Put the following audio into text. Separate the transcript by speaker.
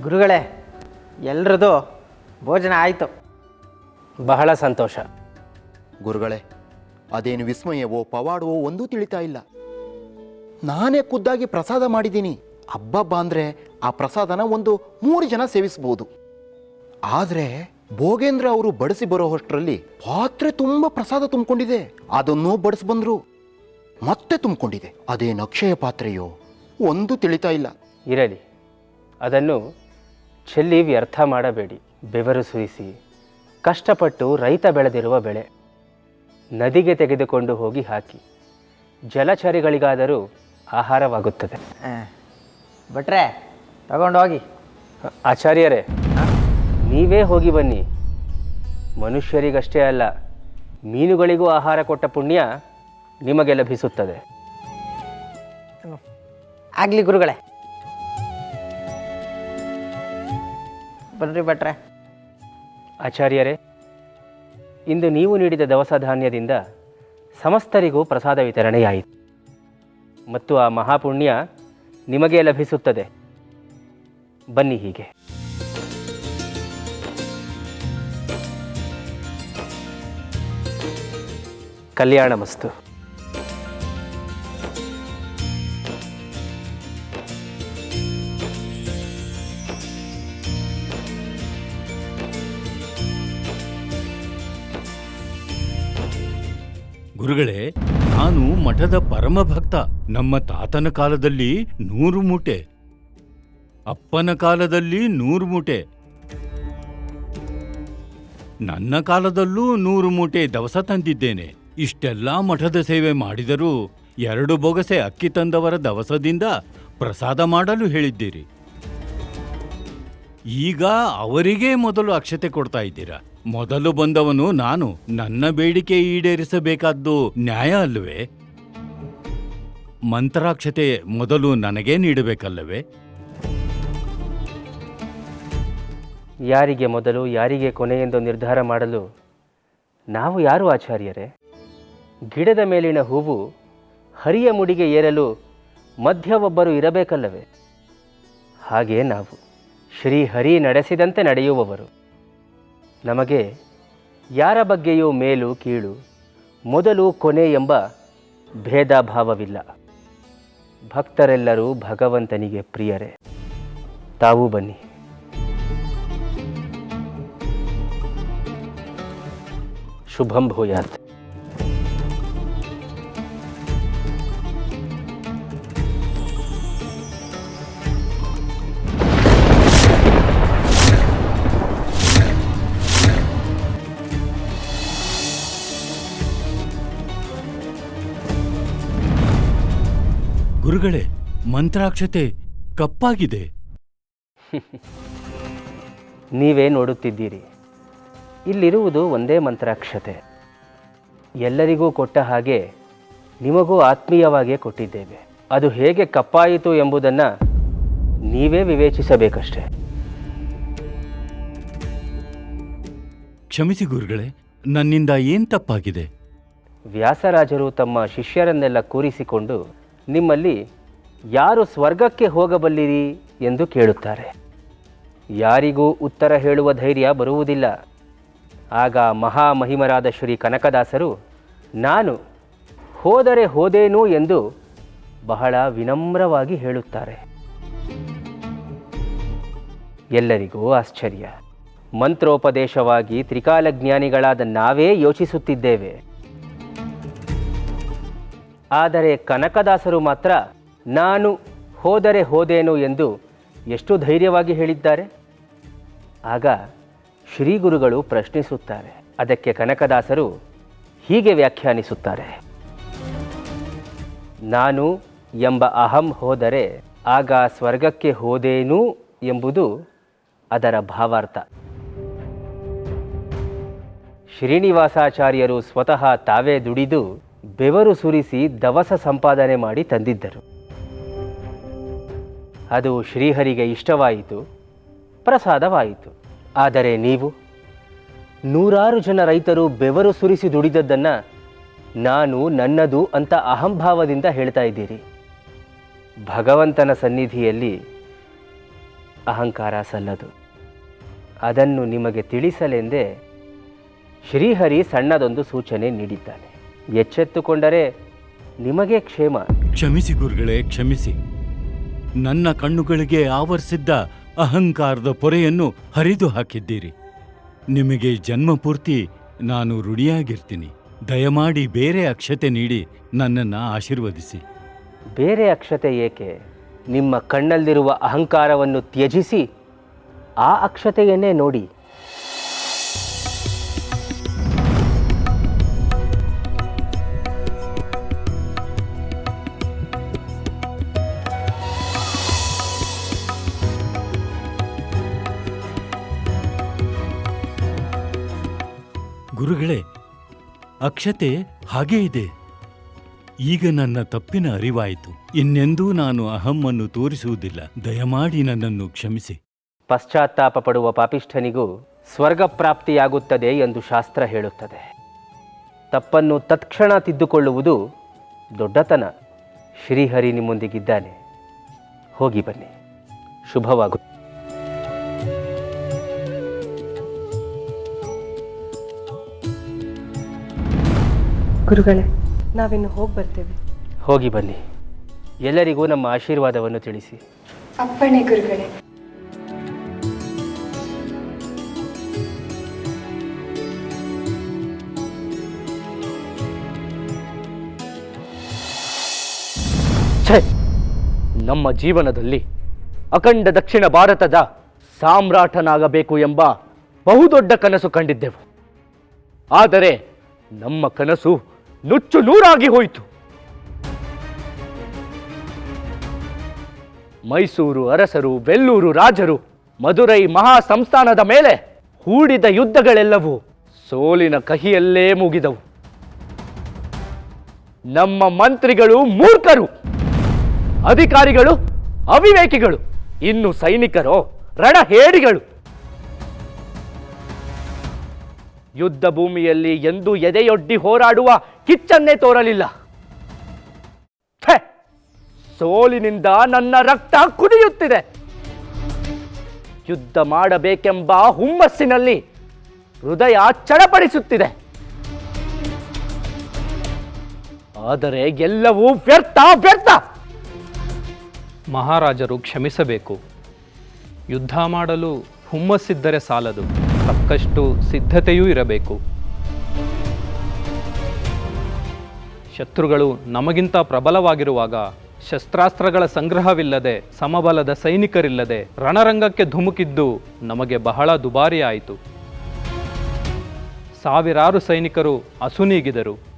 Speaker 1: ಗುರುಗಳೇ, ಎಲ್ರದ್ದು ಭೋಜನ ಆಯಿತು.
Speaker 2: ಬಹಳ ಸಂತೋಷ.
Speaker 3: ಗುರುಗಳೇ, ಅದೇನು ವಿಸ್ಮಯವೋ ಪವಾಡವೋ ಒಂದೂ ತಿಳಿತಾ ಇಲ್ಲ. ನಾನೇ ಖುದ್ದಾಗಿ ಪ್ರಸಾದ ಮಾಡಿದ್ದೀನಿ. ಹಬ್ಬ ಅಂದರೆ ಆ ಪ್ರಸಾದನ 3 ಜನ ಸೇವಿಸ್ಬೋದು. ಆದರೆ ಭೋಗೇಂದ್ರ ಅವರು ಬಡಿಸಿ ಬರೋ ಅಷ್ಟರಲ್ಲಿ ಪಾತ್ರೆ ತುಂಬ ಪ್ರಸಾದ ತುಂಬಿಕೊಂಡಿದೆ. ಅದನ್ನೂ ಬಡಿಸಿ ಬಂದರು, ಮತ್ತೆ ತುಂಬಿಕೊಂಡಿದೆ. ಅದೇನು ಅಕ್ಷಯ ಪಾತ್ರೆಯೋ ಒಂದು ತಿಳಿತಾ ಇಲ್ಲ.
Speaker 2: ಇರಲಿ, ಅದನ್ನು ಚೆಲ್ಲಿ ವ್ಯರ್ಥ ಮಾಡಬೇಡಿ. ಬೆವರು ಸುರಿಸಿ ಕಷ್ಟಪಟ್ಟು ರೈತ ಬೆಳೆದಿರುವ ಬೆಳೆ ನದಿಗೆ ತೆಗೆದುಕೊಂಡು ಹೋಗಿ ಹಾಕಿ. ಜಲಚರಿಗಳಿಗಾದರೂ ಆಹಾರವಾಗುತ್ತದೆ.
Speaker 1: ಭಟ್ರೆ, ತಗೊಂಡೋಗಿ.
Speaker 2: ಆಚಾರ್ಯರೇ, ನೀವೇ ಹೋಗಿ ಬನ್ನಿ. ಮನುಷ್ಯರಿಗಷ್ಟೇ ಅಲ್ಲ, ಮೀನುಗಳಿಗೂ ಆಹಾರ ಕೊಟ್ಟ ಪುಣ್ಯ ನಿಮಗೆ ಲಭಿಸುತ್ತದೆ.
Speaker 1: ಆಗಲಿ ಗುರುಗಳೇ. ಬನ್ರಿ ಭಟ್ರೆ.
Speaker 2: ಆಚಾರ್ಯರೇ, ಇಂದು ನೀವು ನೀಡಿದ ದವಸ ಧಾನ್ಯದಿಂದ ಸಮಸ್ತರಿಗೂ ಪ್ರಸಾದ ವಿತರಣೆಯಾಯಿತು ಮತ್ತು ಆ ಮಹಾಪುಣ್ಯ ನಿಮಗೆ ಲಭಿಸುತ್ತದೆ. ಬನ್ನಿ ಹೀಗೆ. ಕಲ್ಯಾಣಮಸ್ತು.
Speaker 4: ಗುರುಗಳೇ, ನಾನು ಮಠದ ಪರಮ ಭಕ್ತ. ನಮ್ಮ ತಾತನ ಕಾಲದಲ್ಲಿ 100 ಮೂಟೆ, ಅಪ್ಪನ ಕಾಲದಲ್ಲಿ 100 ಮೂಟೆ, ನನ್ನ ಕಾಲದಲ್ಲೂ 100 ಮೂಟೆ ದವಸ ತಂದಿದ್ದೇನೆ. ಇಷ್ಟೆಲ್ಲ ಮಠದ ಸೇವೆ ಮಾಡಿದರೂ 2 ಬೊಗಸೆ ಅಕ್ಕಿ ತಂದವರ ದವಸದಿಂದ ಪ್ರಸಾದ ಮಾಡಲು ಹೇಳಿದ್ದೀರಿ. ಈಗ ಅವರಿಗೇ ಮೊದಲು ಅಕ್ಷತೆ ಕೊಡ್ತಾ ಇದ್ದೀರಾ. ಮೊದಲು ಬಂದವನು ನಾನು. ನನ್ನ ಬೇಡಿಕೆ ಈಡೇರಿಸಬೇಕಾದ್ದು ನ್ಯಾಯ ಅಲ್ಲವೇ? ಮಂತ್ರಾಕ್ಷತೆ ಮೊದಲು ನನಗೇ ನೀಡಬೇಕಲ್ಲವೇ?
Speaker 2: ಯಾರಿಗೆ ಮೊದಲು ಯಾರಿಗೆ ಕೊನೆ ಎಂದು ನಿರ್ಧಾರ ಮಾಡಲು ನಾವು ಯಾರು ಆಚಾರ್ಯರೇ? ಗಿಡದ ಮೇಲಿನ ಹೂವು ಹರಿಯ ಮುಡಿಗೆ ಏರಲು ಮಧ್ಯ ಒಬ್ಬರು ಇರಬೇಕಲ್ಲವೇ? ಹಾಗೆ ನಾವು ಶ್ರೀಹರಿ ನಡೆಸಿದಂತೆ ನಡೆಯುವವರು. ನಮಗೆ ಯಾರ ಬಗ್ಗೆಯೂ ಮೇಲು ಕೀಳು, ಮೊದಲು ಕೊನೆ ಎಂಬ ಭೇದ ಭಾವವಿಲ್ಲ. ಭಕ್ತರೆಲ್ಲರೂ ಭಗವಂತನಿಗೆ ಪ್ರಿಯರೇ. ತಾವೂ ಬನ್ನಿ. ಶುಭಂ ಭೂಯಾತ್.
Speaker 4: ಗುರುಗಳೇ, ಮಂತ್ರಾಕ್ಷತೆ ಕಪ್ಪಾಗಿದೆ.
Speaker 2: ನೀವೇ ನೋಡುತ್ತಿದ್ದೀರಿ, ಇಲ್ಲಿರುವುದು ಒಂದೇ ಮಂತ್ರಾಕ್ಷತೆ. ಎಲ್ಲರಿಗೂ ಕೊಟ್ಟ ಹಾಗೆ ನಿಮಗೂ ಆತ್ಮೀಯವಾಗಿಯೇ ಕೊಟ್ಟಿದ್ದೇವೆ. ಅದು ಹೇಗೆ ಕಪ್ಪಾಯಿತು ಎಂಬುದನ್ನು ನೀವೇ ವಿವೇಚಿಸಬೇಕಷ್ಟೆ.
Speaker 4: ಕ್ಷಮಿಸಿ ಗುರುಗಳೇ, ನನ್ನಿಂದ ಏನ್ ತಪ್ಪಾಗಿದೆ?
Speaker 2: ವ್ಯಾಸರಾಜರು ತಮ್ಮ ಶಿಷ್ಯರನ್ನೆಲ್ಲ ಕೂರಿಸಿಕೊಂಡು ನಿಮ್ಮಲ್ಲಿ ಯಾರು ಸ್ವರ್ಗಕ್ಕೆ ಹೋಗಬಲ್ಲಿರಿ ಎಂದು ಕೇಳುತ್ತಾರೆ. ಯಾರಿಗೂ ಉತ್ತರ ಹೇಳುವ ಧೈರ್ಯ ಬರುವುದಿಲ್ಲ. ಆಗ ಮಹಾಮಹಿಮರಾದ ಶ್ರೀ ಕನಕದಾಸರು ನಾನು ಹೋದರೆ ಹೋದೇನು ಎಂದು ಬಹಳ ವಿನಮ್ರವಾಗಿ ಹೇಳುತ್ತಾರೆ. ಎಲ್ಲರಿಗೂ ಆಶ್ಚರ್ಯ. ಮಂತ್ರೋಪದೇಶವಾಗಿ ತ್ರಿಕಾಲಜ್ಞಾನಿಗಳಾದ ನಾವೇ ಯೋಚಿಸುತ್ತಿದ್ದೇವೆ. ಆದರೆ ಕನಕದಾಸರು ಮಾತ್ರ ನಾನು ಹೋದರೆ ಹೋದೇನು ಎಂದು ಎಷ್ಟು ಧೈರ್ಯವಾಗಿ ಹೇಳಿದ್ದಾರೆ. ಆಗ ಶ್ರೀಗುರುಗಳು ಪ್ರಶ್ನಿಸುತ್ತಾರೆ. ಅದಕ್ಕೆ ಕನಕದಾಸರು ಹೀಗೆ ವ್ಯಾಖ್ಯಾನಿಸುತ್ತಾರೆ: ನಾನು ಎಂಬ ಅಹಂ ಹೋದರೆ ಆಗ ಸ್ವರ್ಗಕ್ಕೆ ಹೋದೇನು ಎಂಬುದು ಅದರ ಭಾವಾರ್ಥ. ಶ್ರೀನಿವಾಸಾಚಾರ್ಯರು ಸ್ವತಃ ತಾವೇ ದುಡಿದು ಬೆವರು ಸುರಿಸಿ ದವಸ ಸಂಪಾದನೆ ಮಾಡಿ ತಂದಿದ್ದರು. ಅದು ಶ್ರೀಹರಿಗೆ ಇಷ್ಟವಾಯಿತು, ಪ್ರಸಾದವಾಯಿತು. ಆದರೆ ನೀವು 100 ಜನ ರೈತರು ಬೆವರು ಸುರಿಸಿ ದುಡಿದದ್ದನ್ನು ನಾನು ನನ್ನದು ಅಂತ ಅಹಂಭಾವದಿಂದ ಹೇಳ್ತಾ ಇದ್ದೀರಿ. ಭಗವಂತನ ಸನ್ನಿಧಿಯಲ್ಲಿ ಅಹಂಕಾರ ಸಲ್ಲದು. ಅದನ್ನು ನಿಮಗೆ ತಿಳಿಸಲೆಂದೇ ಶ್ರೀಹರಿ ಸಣ್ಣದೊಂದು ಸೂಚನೆ ನೀಡಿದ್ದಾನೆ. ಎಚ್ಚೆತ್ತುಕೊಂಡರೆ ನಿಮಗೆ ಕ್ಷೇಮ.
Speaker 4: ಕ್ಷಮಿಸಿ ಗುರುಗಳೇ, ಕ್ಷಮಿಸಿ. ನನ್ನ ಕಣ್ಣುಗಳಿಗೆ ಆವರಿಸಿದ್ದ ಅಹಂಕಾರದ ಪೊರೆಯನ್ನು ಹರಿದು ಹಾಕಿದ್ದೀರಿ. ನಿಮಗೆ ಜನ್ಮಪೂರ್ತಿ ನಾನು ಋಣಿಯಾಗಿರ್ತೀನಿ. ದಯಮಾಡಿ ಬೇರೆ ಅಕ್ಷತೆ ನೀಡಿ ನನ್ನನ್ನು ಆಶೀರ್ವದಿಸಿ.
Speaker 2: ಬೇರೆ ಅಕ್ಷತೆ ಏಕೆ? ನಿಮ್ಮ ಕಣ್ಣಲ್ಲಿರುವ ಅಹಂಕಾರವನ್ನು ತ್ಯಜಿಸಿ ಆ ಅಕ್ಷತೆಯನ್ನೇ ನೋಡಿ.
Speaker 4: ಗುರುಗಳೇ, ಅಕ್ಷತೆ ಹಾಗೇ ಇದೆ. ಈಗ ನನ್ನ ತಪ್ಪಿನ ಅರಿವಾಯಿತು. ಇನ್ನೆಂದೂ ನಾನು ಅಹಮ್ಮನ್ನು ತೋರಿಸುವುದಿಲ್ಲ. ದಯಮಾಡಿ ನನ್ನನ್ನು ಕ್ಷಮಿಸಿ.
Speaker 2: ಪಶ್ಚಾತ್ತಾಪ ಪಡುವ ಪಾಪಿಷ್ಠನಿಗೂ ಸ್ವರ್ಗ ಪ್ರಾಪ್ತಿಯಾಗುತ್ತದೆ ಎಂದು ಶಾಸ್ತ್ರ ಹೇಳುತ್ತದೆ. ತಪ್ಪನ್ನು ತತ್ಕ್ಷಣ ತಿದ್ದುಕೊಳ್ಳುವುದು ದೊಡ್ಡತನ. ಶ್ರೀಹರಿ ನಿಮ್ಮೊಂದಿಗಿದ್ದಾನೆ. ಹೋಗಿ ಬನ್ನಿ. ಶುಭವಾಗು.
Speaker 5: ಗುರುಗಳೇ, ನಾವಿನ್ನು ಹೋಗಿ ಬರ್ತೇವೆ.
Speaker 2: ಹೋಗಿ ಬನ್ನಿ. ಎಲ್ಲರಿಗೂ ನಮ್ಮ ಆಶೀರ್ವಾದವನ್ನು ತಿಳಿಸಿ.
Speaker 5: ಅಪ್ಪಣೆ ಗುರುಗಳೇ.
Speaker 2: ಛೇ! ನಮ್ಮ ಜೀವನದಲ್ಲಿ ಅಖಂಡ ದಕ್ಷಿಣ ಭಾರತದ ಸಾಮ್ರಾಟನಾಗಬೇಕು ಎಂಬ ಬಹುದೊಡ್ಡ ಕನಸು ಕಂಡಿದ್ದೆವು. ಆದರೆ ನಮ್ಮ ಕನಸು ನುಚ್ಚು ನೂರಾಗಿ ಹೋಯಿತು. ಮೈಸೂರು ಅರಸರು, ವೆಲ್ಲೂರು ರಾಜರು, ಮದುರೈ ಮಹಾ ಸಂಸ್ಥಾನದ ಮೇಲೆ ಹೂಡಿದ ಯುದ್ಧಗಳೆಲ್ಲವೂ ಸೋಲಿನ ಕಹಿಯಲ್ಲೇ ಮುಗಿದವು. ನಮ್ಮ ಮಂತ್ರಿಗಳು ಮೂರ್ಖರು, ಅಧಿಕಾರಿಗಳು ಅವಿವೇಕಿಗಳು, ಇನ್ನು ಸೈನಿಕರೋ ರಣಹೇಡಿಗಳು. ಯುದ್ಧ ಭೂಮಿಯಲ್ಲಿ ಎಂದೂ ಎದೆಯೊಡ್ಡಿ ಹೋರಾಡುವ ಕಿಚ್ಚನ್ನೇ ತೋರಲಿಲ್ಲ. ಸೋಲಿನಿಂದ ನನ್ನ ರಕ್ತ ಕುದಿಯುತ್ತಿದೆ. ಯುದ್ಧ ಮಾಡಬೇಕೆಂಬ ಹುಮ್ಮಸ್ಸಿನಲ್ಲಿ ಹೃದಯ ಚಡಪಡಿಸುತ್ತಿದೆ. ಆದರೆ ಎಲ್ಲವೂ ವ್ಯರ್ಥ ವ್ಯರ್ಥ.
Speaker 6: ಮಹಾರಾಜರು ಕ್ಷಮಿಸಬೇಕು. ಯುದ್ಧ ಮಾಡಲು ಹುಮ್ಮಸ್ಸಿದ್ದರೆ ಸಾಲದು, ತಕ್ಕಷ್ಟು ಸಿದ್ಧತೆಯೂ ಇರಬೇಕು. ಶತ್ರುಗಳು ನಮಗಿಂತ ಪ್ರಬಲವಾಗಿರುವಾಗ ಶಸ್ತ್ರಾಸ್ತ್ರಗಳ ಸಂಗ್ರಹವಿಲ್ಲದೆ, ಸಮಬಲದ ಸೈನಿಕರಿಲ್ಲದೆ ರಣರಂಗಕ್ಕೆ ಧುಮುಕಿದ್ದು ನಮಗೆ ಬಹಳ ದುಬಾರಿಯಾಯಿತು. ಸಾವಿರಾರು ಸೈನಿಕರು ಅಸುನೀಗಿದರು.